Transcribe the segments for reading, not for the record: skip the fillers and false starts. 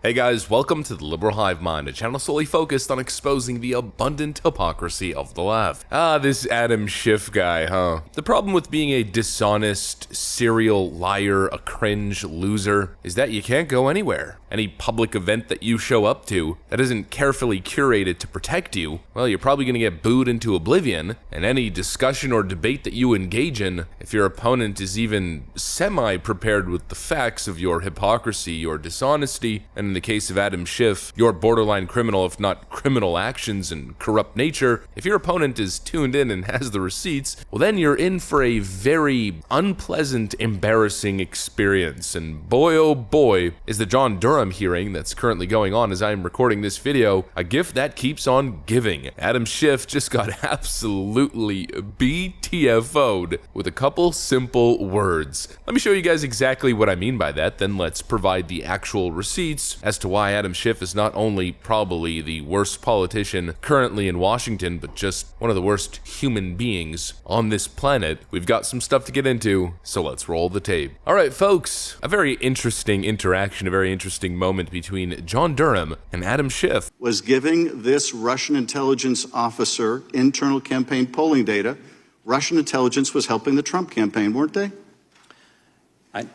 Hey guys, welcome to the Liberal Hive Mind, a channel solely focused on exposing the abundant hypocrisy of the left. This Adam Schiff guy, huh? The problem with being a dishonest, serial liar, a cringe loser, is that you can't go anywhere. Any public event that you show up to that isn't carefully curated to protect you, well, you're probably gonna get booed into oblivion, and any discussion or debate that you engage in, if your opponent is even semi-prepared with the facts of your hypocrisy, your dishonesty, and in the case of Adam Schiff, your borderline criminal, if not criminal actions and corrupt nature, if your opponent is tuned in and has the receipts, well then you're in for a very unpleasant, embarrassing experience. And boy oh boy, is the John Durham hearing that's currently going on as I'm recording this video a gift that keeps on giving. Adam Schiff just got absolutely BTFO'd with a couple simple words. Let me show you guys exactly what I mean by that, then let's provide the actual receipts as to why Adam Schiff is not only probably the worst politician currently in Washington, but just one of the worst human beings on this planet. We've got some stuff to get into, so let's roll the tape. Alright folks, a very interesting interaction, a very interesting moment between John Durham and Adam Schiff. Was giving this Russian intelligence officer internal campaign polling data. Russian intelligence was helping the Trump campaign, weren't they?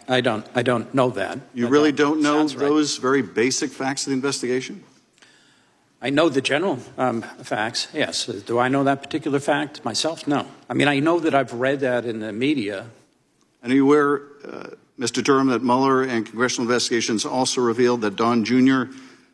I don't know that. You really don't know those very basic facts of the investigation? I know the general facts, yes. Do I know that particular fact myself? No. I mean, I know that I've read that in the media. And are you aware, Mr. Durham, that Mueller and congressional investigations also revealed that Don Jr.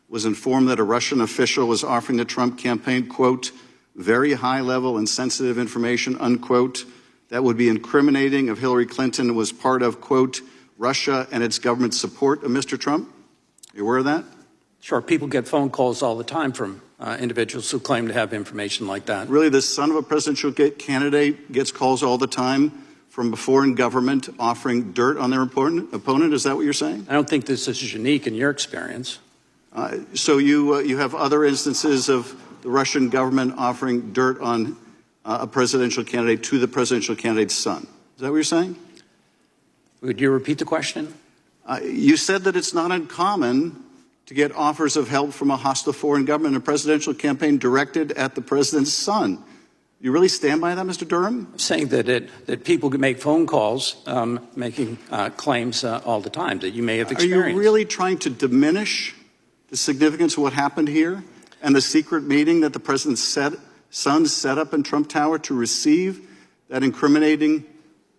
was informed that a Russian official was offering the Trump campaign, quote, very high-level and sensitive information, unquote, that would be incriminating if Hillary Clinton was part of, quote, Russia and its government support of Mr. Trump? Are you aware of that? Sure, people get phone calls all the time from individuals who claim to have information like that. Really, the son of a presidential candidate gets calls all the time from foreign government offering dirt on their opponent? Is that what you're saying? I don't think this is unique in your experience. So you have other instances of the Russian government offering dirt on a presidential candidate to the presidential candidate's son. Is that what you're saying? Would you repeat the question? You said that it's not uncommon to get offers of help from a hostile foreign government in a presidential campaign directed at the president's son. You really stand by that, Mr. Durham? I'm saying that people can make phone calls making claims all the time that you may have experienced. Are you really trying to diminish the significance of what happened here and the secret meeting that the president's son set up in Trump Tower to receive that incriminating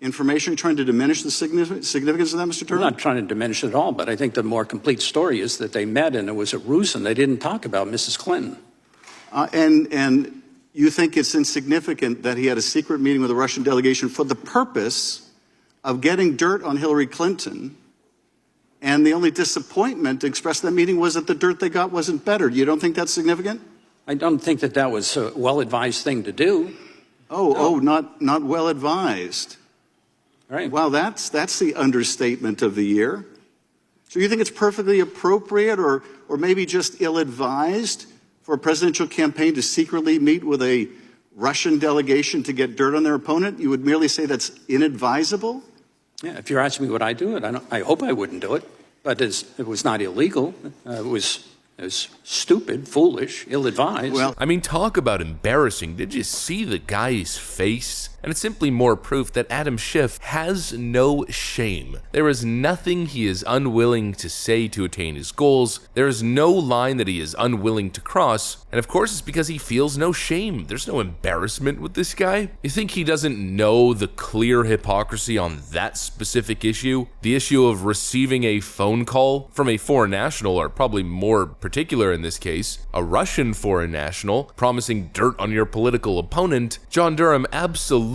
information? Trying to diminish the significance of that, Mr. Durham? I'm not trying to diminish it at all, but I think the more complete story is that they met and it was a ruse and they didn't talk about Mrs. Clinton. And you think it's insignificant that he had a secret meeting with a Russian delegation for the purpose of getting dirt on Hillary Clinton, and the only disappointment expressed in that meeting was that the dirt they got wasn't better. You don't think that's significant? I don't think that that was a well-advised thing to do. Not well-advised. Right. Wow, that's the understatement of the year. So you think it's perfectly appropriate or maybe just ill-advised for a presidential campaign to secretly meet with a Russian delegation to get dirt on their opponent? You would merely say that's inadvisable? Yeah, if you're asking me would I do it, I hope I wouldn't do it. But it was not illegal. It was stupid, foolish, ill-advised. Well, I mean, talk about embarrassing. Did you see the guy's face? And it's simply more proof that Adam Schiff has no shame. There is nothing he is unwilling to say to attain his goals. There is no line that he is unwilling to cross. And of course, it's because he feels no shame. There's no embarrassment with this guy. You think he doesn't know the clear hypocrisy on that specific issue? The issue of receiving a phone call from a foreign national, or probably more particular in this case, a Russian foreign national, promising dirt on your political opponent. John Durham absolutely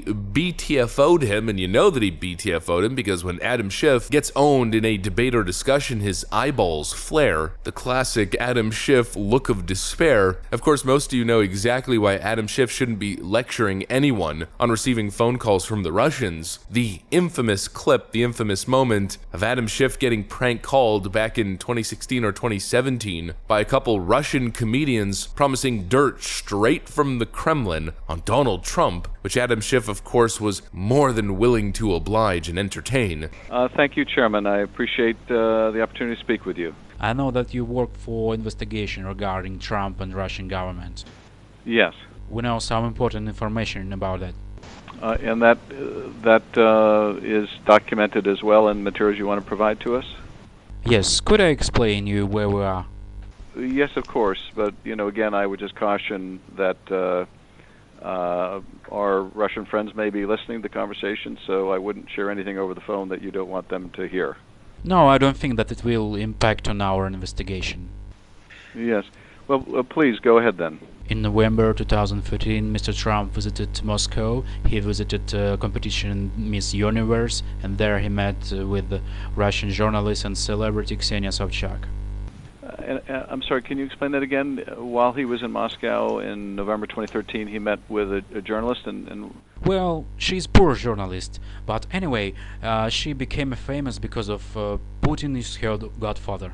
BTFO'd him, and you know that he BTFO'd him because when Adam Schiff gets owned in a debate or discussion, his eyeballs flare. The classic Adam Schiff look of despair. Of course, most of you know exactly why Adam Schiff shouldn't be lecturing anyone on receiving phone calls from the Russians. The infamous clip, the infamous moment of Adam Schiff getting prank called back in 2016 or 2017 by a couple Russian comedians promising dirt straight from the Kremlin on Donald Trump, which Adam Schiff, of course, was more than willing to oblige and entertain. Thank you, Chairman. I appreciate the opportunity to speak with you. I know that you work for investigation regarding Trump and Russian government. Yes. We know some important information about that. And that is documented as well in materials you want to provide to us? Yes, could I explain you where we are? Yes, of course. But, again, I would just caution that our Russian friends may be listening to the conversation, so I wouldn't share anything over the phone that you don't want them to hear. No, I don't think that it will impact on our investigation. Yes. Well, please, go ahead then. In November 2013, Mr. Trump visited Moscow. He visited competition Miss Universe, and there he met with Russian journalist and celebrity Ksenia Sobchak. I'm sorry, can you explain that again? While he was in Moscow in November 2013, he met with a journalist and... Well, she's poor journalist, but anyway, she became famous because of Putin is her godfather.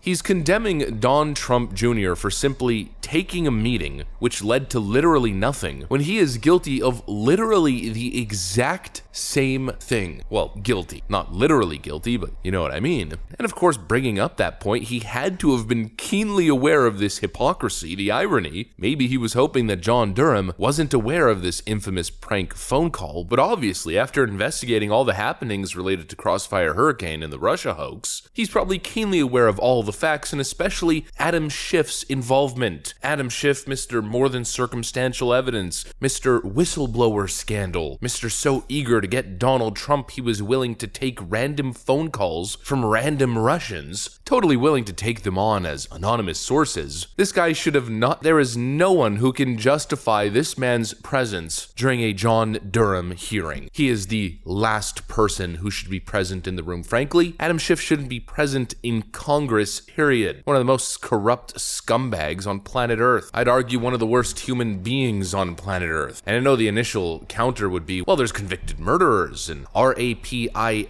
He's condemning Don Trump Jr. for simply taking a meeting which led to literally nothing, when he is guilty of literally the exact same thing. Well, guilty. Not literally guilty, but you know what I mean. And of course, bringing up that point, he had to have been keenly aware of this hypocrisy, the irony. Maybe he was hoping that John Durham wasn't aware of this infamous prank phone call, but obviously, after investigating all the happenings related to Crossfire Hurricane and the Russia hoax, he's probably keenly aware of all the facts, and especially Adam Schiff's involvement. Adam Schiff, Mr. More Than Circumstantial Evidence, Mr. Whistleblower Scandal, Mr. So eager to get Donald Trump he was willing to take random phone calls from random Russians, totally willing to take them on as anonymous sources. This guy should have not— there is no one who can justify this man's presence during a John Durham hearing. He is the last person who should be present in the room. Frankly, Adam Schiff shouldn't be present in Congress, period. One of the most corrupt scumbags on planet Earth. I'd argue one of the worst human beings on planet Earth. And I know the initial counter would be, well, there's convicted murderers and RAPISTSs.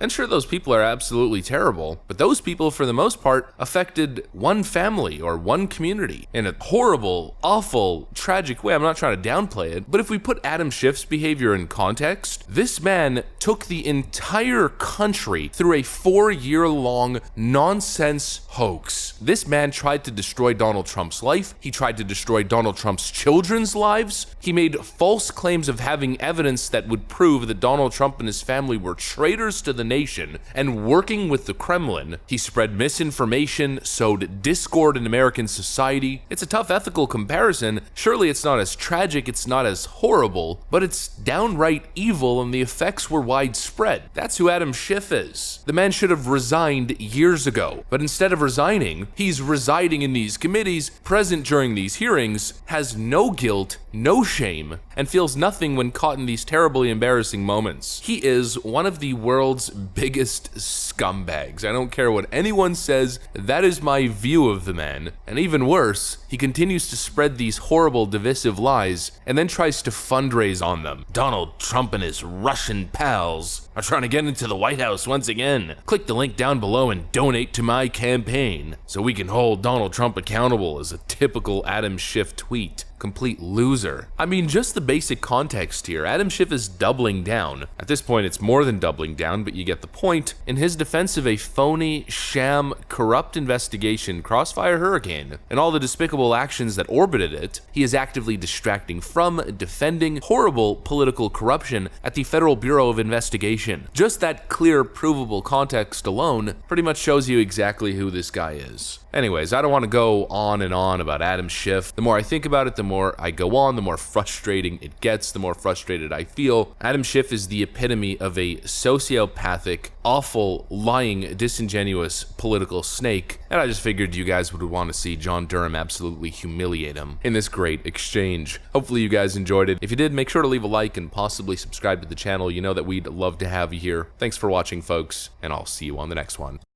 And sure, those people are absolutely terrible, but those people, for the most part, affected one family or one community in a horrible, awful, tragic way. I'm not trying to downplay it, but if we put Adam Schiff's behavior in context, this man took the entire country through a 4-year-long nonsense hoax. This man tried to destroy Donald Trump's life. He tried to destroy Donald Trump's children's lives. He made false claims of having evidence that would prove that Donald Trump and his family were traitors to the nation and working with the Kremlin. He spread misinformation, sowed discord in American society. It's a tough ethical comparison. Surely it's not as tragic, it's not as horrible, but it's downright evil, and the effects were widespread. That's who Adam Schiff is. The man should have resigned years ago, but instead of resigning, he's residing in these committees, present during these hearings, has no guilt, no shame, and feels nothing when caught in these terribly embarrassing moments. He is one of the world's biggest scumbags. I don't care what anyone says, that is my view of the man. And even worse, he continues to spread these horrible, divisive lies and then tries to fundraise on them. Donald Trump and his Russian pals are trying to get into the White House once again. Click the link down below and donate to my campaign so we can hold Donald Trump accountable, as a typical Adam Schiff tweet. Complete loser. I mean, just the basic context here. Adam Schiff is doubling down. At this point, it's more than doubling down, but you get the point. In his defense of a phony, sham, corrupt investigation, Crossfire Hurricane, and all the despicable actions that orbited it, he is actively distracting from defending horrible political corruption at the Federal Bureau of Investigation. Just that clear, provable context alone pretty much shows you exactly who this guy is. Anyways, I don't want to go on and on about Adam Schiff. The more I think about it, the more I go on, the more frustrating it gets, the more frustrated I feel. Adam Schiff is the epitome of a sociopathic, awful, lying, disingenuous political snake, and I just figured you guys would want to see John Durham absolutely humiliate him in this great exchange. Hopefully you guys enjoyed it. If you did, make sure to leave a like and possibly subscribe to the channel. You know that we'd love to have you here. Thanks for watching, folks, and I'll see you on the next one.